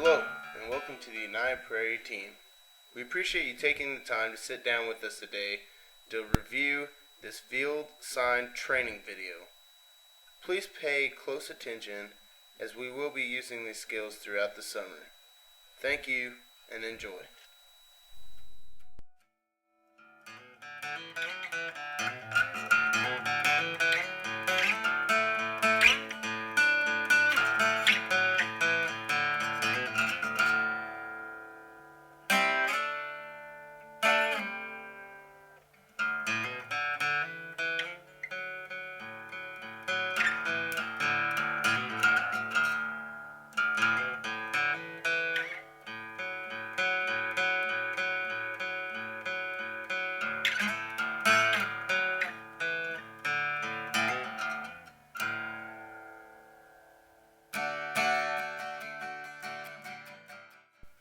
Hello, and welcome to the United Prairie team. We appreciate you taking the time to sit down with us today to review this field sign training video. Please pay close attention as we will be using these skills throughout the summer. Thank you and enjoy.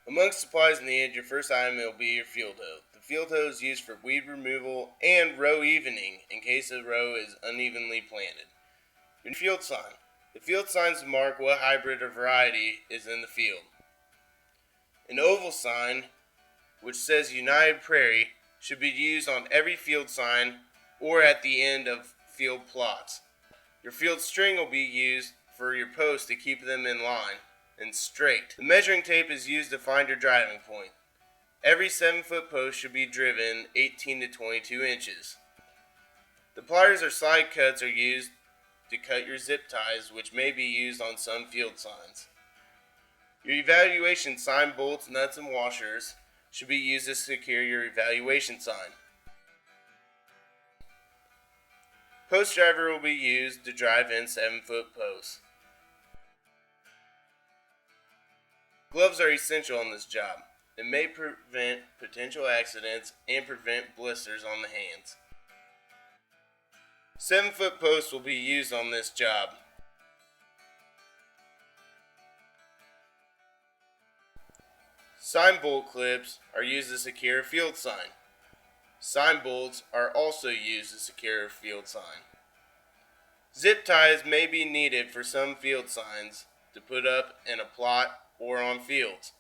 Amongst supplies needed, your first item will be your field hoe. The field hoe is used for weed removal and row evening in case a row is unevenly planted. Your field sign. The field signs mark what hybrid or variety is in the field. An oval sign, which says United Prairie, should be used on every field sign or at the end of field plots. Your field string will be used for your posts to keep them in line and straight. The measuring tape is used to find your driving point. Every 7-foot post should be driven 18 to 22 inches. The pliers or slide cuts are used to cut your zip ties, which may be used on some field signs. Your evaluation sign bolts, nuts, and washers should be used to secure your evaluation sign. Post driver will be used to drive in 7-foot posts. Gloves are essential on this job. It may prevent potential accidents and prevent blisters on the hands. 7-foot posts will be used on this job. Sign bolt clips are used to secure a field sign. Sign bolts are also used to secure a field sign. Zip ties may be needed for some field signs to put up in a plot or on fields.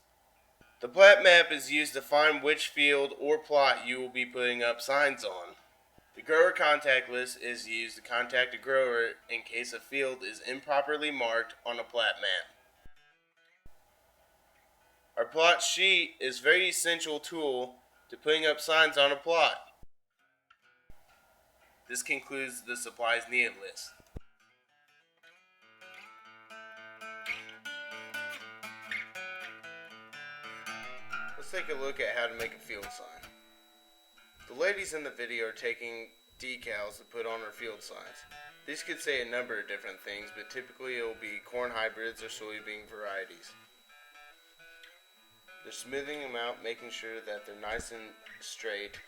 The plat map is used to find which field or plot you will be putting up signs on. The grower contact list is used to contact a grower in case a field is improperly marked on a plat map. Our plot sheet is a very essential tool to putting up signs on a plot. This concludes the supplies needed list. Let's take a look at how to make a field sign. The ladies in the video are taking decals to put on our field signs. These could say a number of different things, but typically it will be corn hybrids or soybean varieties. They're smoothing them out, making sure that they're nice and straight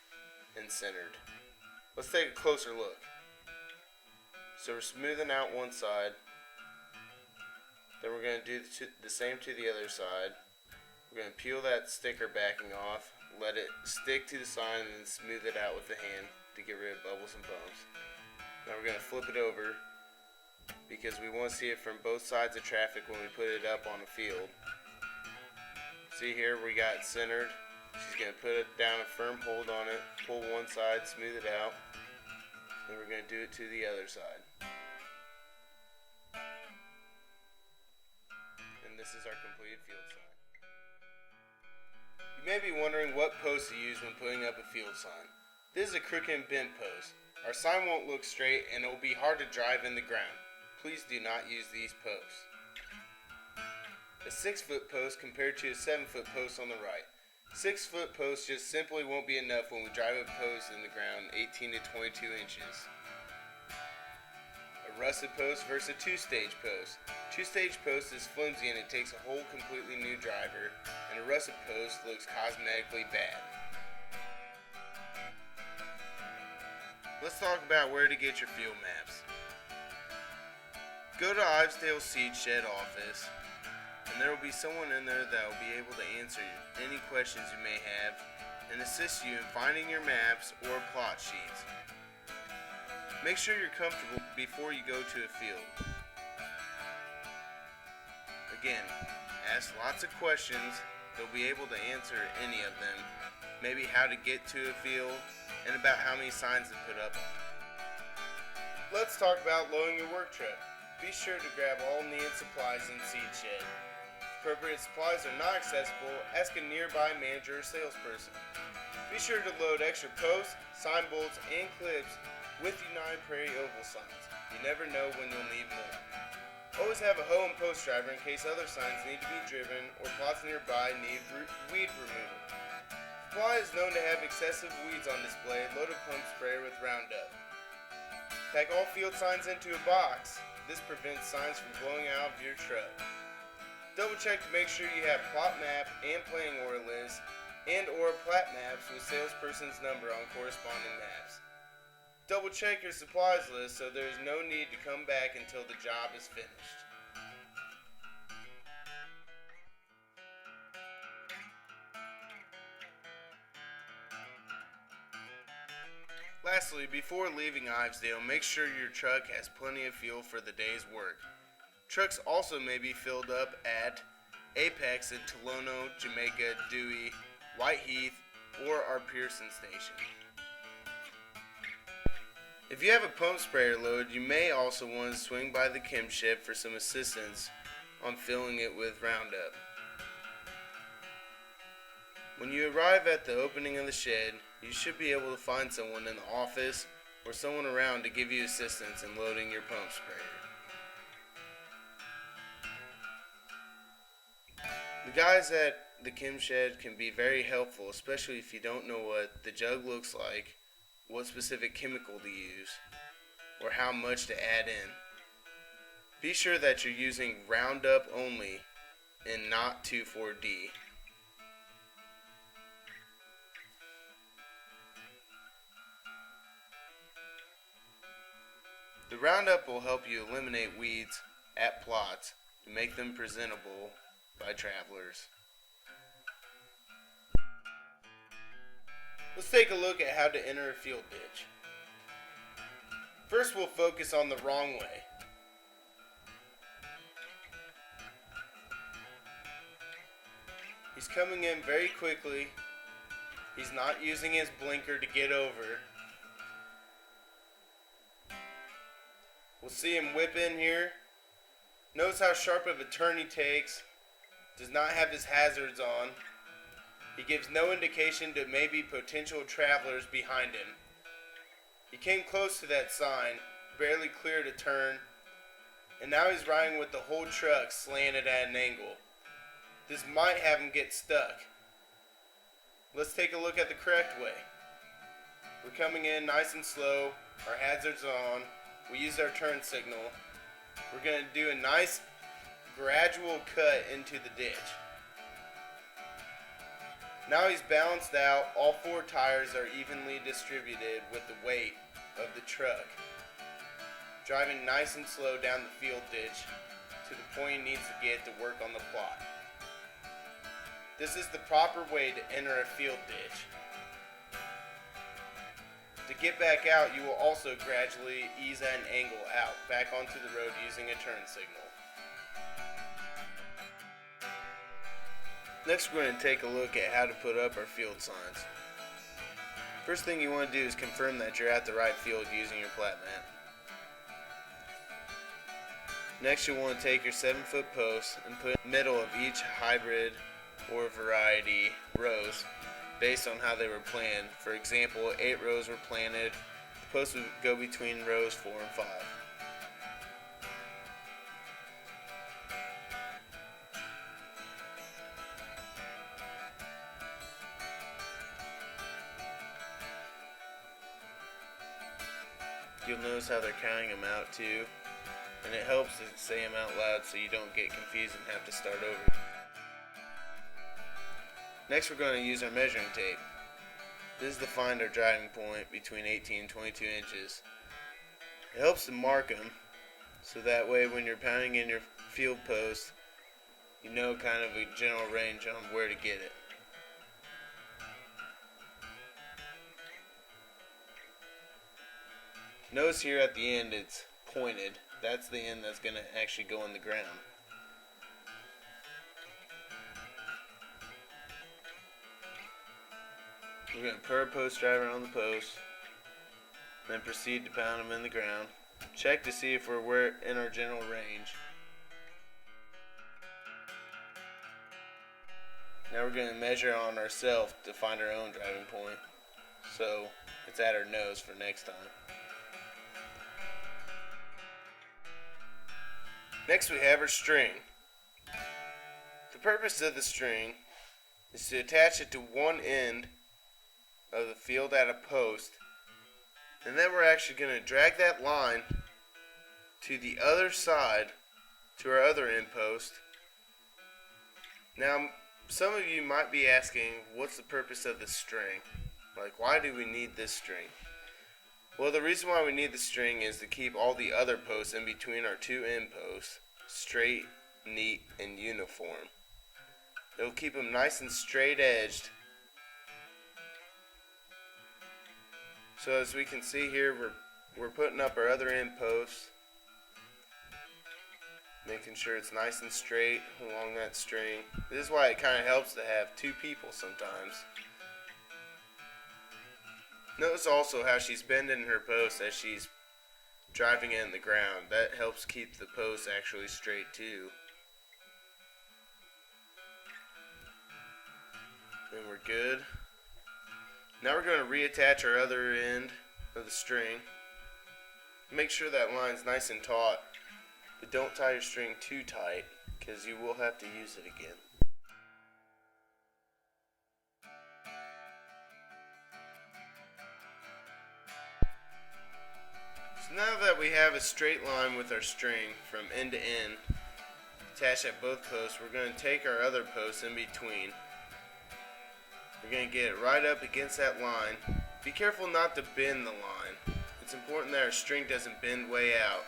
and centered. Let's take a closer look. So we're smoothing out one side. Then we're going to do the same to the other side. We're going to peel that sticker backing off, let it stick to the sign, and then smooth it out with the hand to get rid of bubbles and bumps. Now we're going to flip it over because we want to see it from both sides of traffic when we put it up on the field. See here, we got it centered. She's going to put it down a firm hold on it, pull one side, smooth it out. Then we're going to do it to the other side. And this is our completed field sign. You may be wondering what post to use when putting up a field sign. This is a crooked and bent post. Our sign won't look straight and it will be hard to drive in the ground. Please do not use these posts. A 6-foot post compared to a 7-foot post on the right. 6-foot posts just simply won't be enough when we drive a post in the ground 18 to 22 inches. A rusted post versus a 2-stage post. 2-stage post is flimsy and it takes a whole completely new driver, and a rusted post looks cosmetically bad. Let's talk about where to get your field maps. Go to Ivesdale Seed Shed office, and there will be someone in there that will be able to answer any questions you may have and assist you in finding your maps or plot sheets. Make sure you're comfortable before you go to a field. Again, Ask lots of questions. They'll be able to answer any of them. Maybe how to get to a field and about how many signs to put up on it. Let's talk about loading your work truck. Be sure to grab all needed supplies in seed shed. If appropriate supplies are not accessible, ask a nearby manager or salesperson. Be sure to load extra posts, sign bolts, and clips with United Prairie oval signs. You never know when you'll need more. Always have a hoe and post driver in case other signs need to be driven or plots nearby need weed removal. Supply is known to have excessive weeds on display. Load a pump sprayer with Roundup. Pack all field signs into a box. This prevents signs from blowing out of your truck. Double check to make sure you have plot map and planning order list and or plat maps with salesperson's number on corresponding maps. Double check your supplies list so there is no need to come back until the job is finished. Lastly, before leaving Ivesdale, make sure your truck has plenty of fuel for the day's work. Trucks also may be filled up at Apex in Tolono, Jamaica, Dewey, Whiteheath, or our Pearson station. If you have a pump sprayer load, you may also want to swing by the chem shed for some assistance on filling it with Roundup. When you arrive at the opening of the shed, you should be able to find someone in the office or someone around to give you assistance in loading your pump sprayer. The guys at the chem shed can be very helpful, especially if you don't know what the jug looks like, what specific chemical to use, or how much to add in. Be sure that you're using Roundup only and not 2,4-D. The Roundup will help you eliminate weeds at plots to make them presentable by travelers. Let's take a look at how to enter a field ditch. First, we'll focus on the wrong way. He's coming in very quickly. He's not using his blinker to get over. We'll see him whip in here. Notice how sharp of a turn he takes. Does not have his hazards on. He gives no indication to maybe potential travelers behind him. He came close to that sign, barely cleared a turn, and now he's riding with the whole truck slanted at an angle. This might have him get stuck. Let's take a look at the correct way. We're coming in nice and slow. Our hazards on. We use our turn signal. We're going to do a nice gradual cut into the ditch. Now he's balanced out. All four tires are evenly distributed with the weight of the truck. Driving nice and slow down the field ditch to the point he needs to get to work on the plot. This is the proper way to enter a field ditch. To get back out, you will also gradually ease at an angle out, back onto the road using a turn signal. Next, we're going to take a look at how to put up our field signs. First thing you want to do is confirm that you're at the right field using your plat map. Next, you'll want to take your 7-foot post and put in the middle of each hybrid or variety rows based on how they were planned. For example, 8 rows were planted. The post would go between rows 4 and 5. You'll notice how they're counting them out too, and it helps to say them out loud so you don't get confused and have to start over. Next, we're going to use our measuring tape. This is to find our driving point between 18 and 22 inches. It helps to mark them so that way when you're pounding in your field post, you know kind of a general range on where to get it. Notice here at the end it's pointed. That's the end that's going to actually go in the ground. We're going to put our post driver on the post, then proceed to pound him in the ground. Check to see if we're in our general range. Now we're going to measure on ourselves to find our own driving point, so it's at our nose for next time. Next we have our string. The purpose of the string is to attach it to one end of the field at a post, and then we're actually going to drag that line to the other side, to our other end post. Now, some of you might be asking, what's the purpose of this string? Like, why do we need this string? Well, the reason why we need the string is to keep all the other posts in between our two end posts straight, neat, and uniform. It'll keep them nice and straight edged. So as we can see here, we're putting up our other end posts, making sure it's nice and straight along that string. This is why it kind of helps to have two people sometimes. Notice also how she's bending her post as she's driving it in the ground. That helps keep the post actually straight too. Then we're good. Now we're going to reattach our other end of the string. Make sure that line's nice and taut, but don't tie your string too tight because you will have to use it again. So now that we have a straight line with our string from end to end attached at both posts, we're going to take our other post in between. We're going to get it right up against that line. Be careful not to bend the line. It's important that our string doesn't bend way out.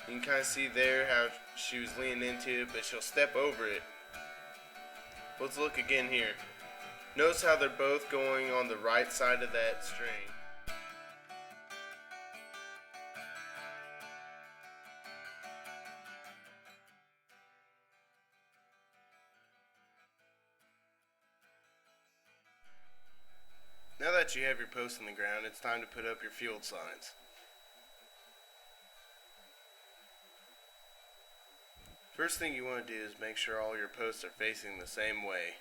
You can kind of see there how she was leaning into it, but she'll step over it. Let's look again here. Notice how they're both going on the right side of that string. Now that you have your post in the ground, it's time to put up your field signs. First thing you want to do is make sure all your posts are facing the same way.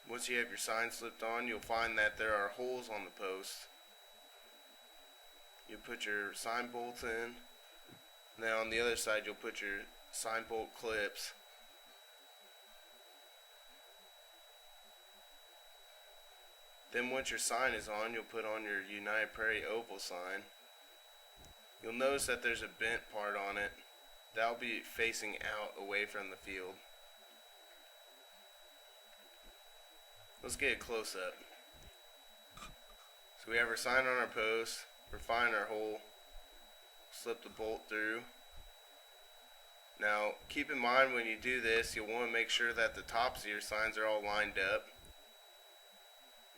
Once you have your sign slipped on, you'll find that there are holes on the post. You put your sign bolts in, and then on the other side you'll put your sign bolt clips. Then once your sign is on, you'll put on your United Prairie oval sign. You'll notice that there's a bent part on it. That'll be facing out away from the field. Let's get a close up. So we have our sign on our post. We're finding our hole. Slip the bolt through. Now keep in mind when you do this, you'll want to make sure that the tops of your signs are all lined up.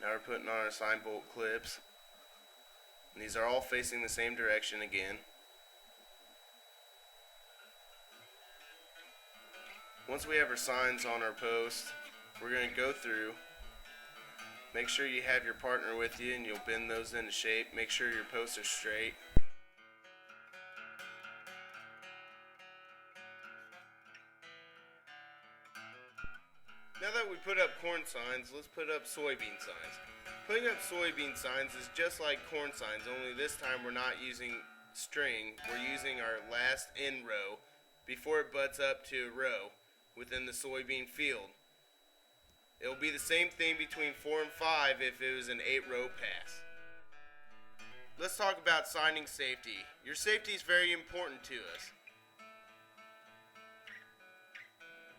Now we're putting on our sign bolt clips. And these are all facing the same direction again. Once we have our signs on our post, we're going to go through. Make sure you have your partner with you and you'll bend those into shape. Make sure your posts are straight. Now that we put up corn signs, let's put up soybean signs. Putting up soybean signs is just like corn signs, only this time we're not using string. We're using our last end row before it butts up to a row within the soybean field. It'll be the same thing between 4 and 5 if it was an 8-row pass. Let's talk about signing safety. Your safety is very important to us.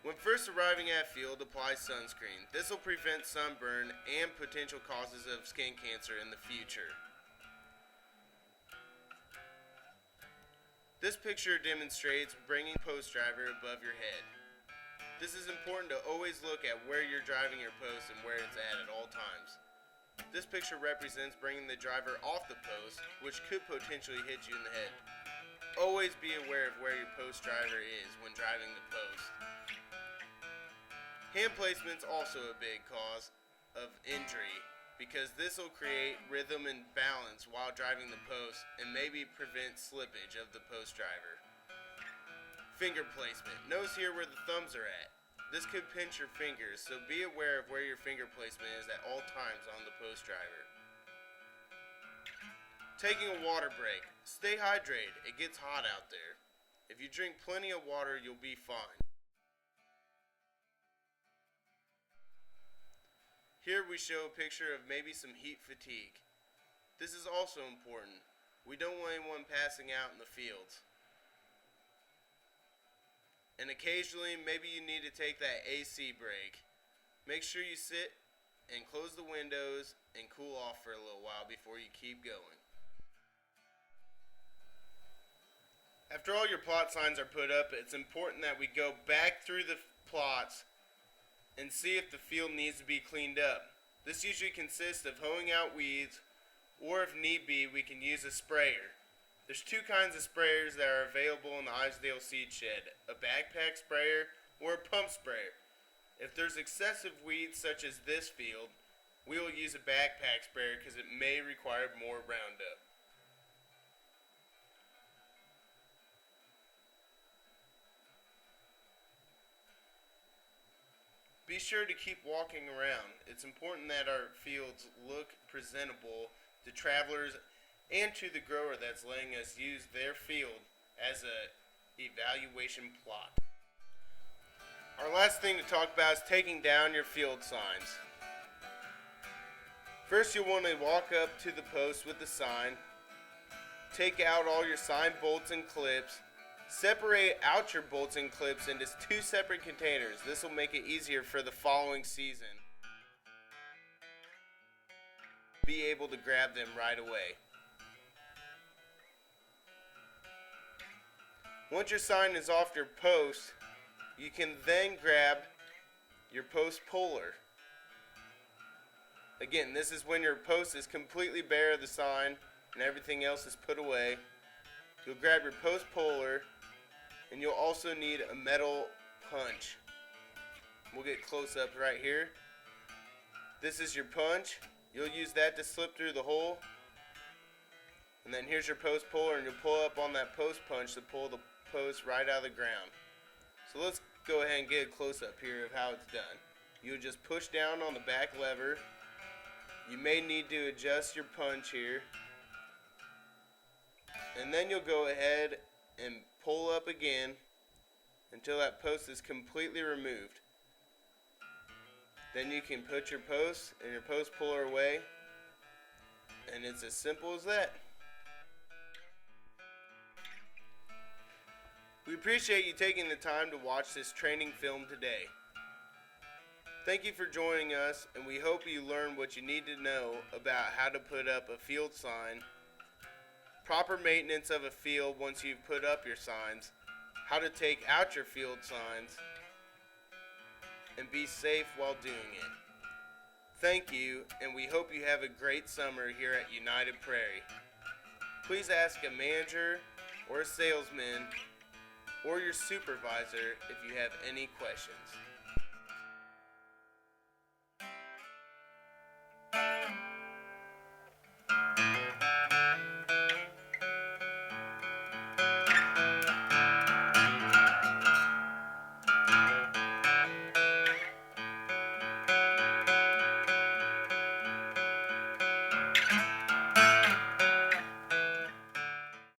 When first arriving at field, apply sunscreen. This will prevent sunburn and potential causes of skin cancer in the future. This picture demonstrates bringing post driver above your head. This is important to always look at where you're driving your post and where it's at all times. This picture represents bringing the driver off the post, which could potentially hit you in the head. Always be aware of where your post driver is when driving the post. Hand placement's also a big cause of injury because this will create rhythm and balance while driving the post and maybe prevent slippage of the post driver. Finger placement. Notice here where the thumbs are at. This could pinch your fingers, so be aware of where your finger placement is at all times on the post driver. Taking a water break. Stay hydrated. It gets hot out there. If you drink plenty of water, you'll be fine. Here we show a picture of maybe some heat fatigue. This is also important. We don't want anyone passing out in the fields. And occasionally, maybe you need to take that AC break. Make sure you sit and close the windows and cool off for a little while before you keep going. After all your plot signs are put up, it's important that we go back through the plots and see if the field needs to be cleaned up. This usually consists of hoeing out weeds, or if need be, we can use a sprayer. There's two kinds of sprayers that are available in the Isdale Seed Shed, a backpack sprayer or a pump sprayer. If there's excessive weeds such as this field, we will use a backpack sprayer because it may require more Roundup. Be sure to keep walking around. It's important that our fields look presentable to travelers and to the grower that's letting us use their field as a evaluation plot. Our last thing to talk about is taking down your field signs. First, you'll want to walk up to the post with the sign, take out all your sign bolts and clips, separate out your bolts and clips into two separate containers. This will make it easier for the following season. Be able to grab them right away. Once your sign is off your post, you can then grab your post puller. Again, this is when your post is completely bare of the sign and everything else is put away. You'll grab your post puller, and you'll also need a metal punch. We'll get close up right here. This is your punch. You'll use that to slip through the hole. And then here's your post puller, and you'll pull up on that post punch to pull the post right out of the ground. So let's go ahead and get a close up here of how it's done. You'll just push down on the back lever. You may need to adjust your punch here. And then you'll go ahead and pull up again until that post is completely removed. Then you can put your post and your post puller away, and it's as simple as that. We appreciate you taking the time to watch this training film today. Thank you for joining us, and we hope you learned what you need to know about how to put up a field sign, proper maintenance of a field once you've put up your signs, how to take out your field signs, and be safe while doing it. Thank you, and we hope you have a great summer here at United Prairie. Please ask a manager or a salesman or your supervisor if you have any questions.